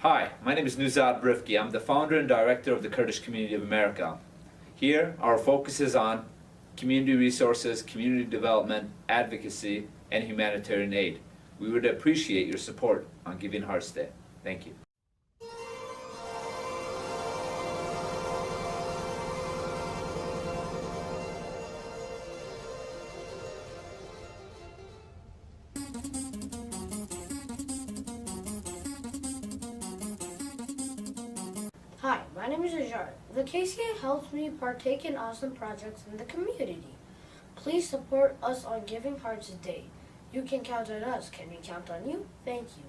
Hi, my name is Nuzad Brifki. I'm the founder and director of the Kurdish Community of America. Here, our focus is on community resources, community development, advocacy, and humanitarian aid. We would appreciate your support on Giving Hearts Day. Thank you. Hi, my name is Ajar. The KCA helps me partake in awesome projects in the community. Please support us on Giving Hearts Day. You can count on us. Can we count on you? Thank you.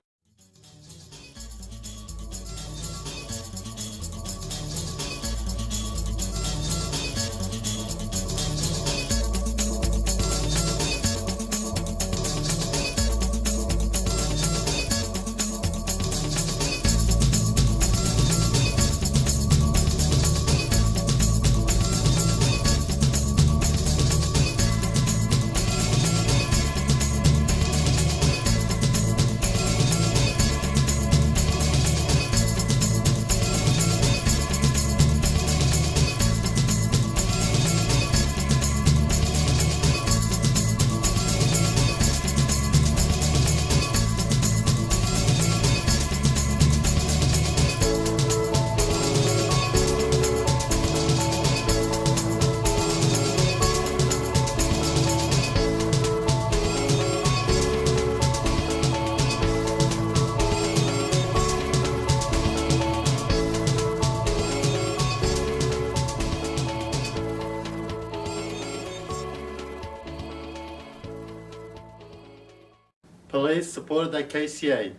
Please support the KCA.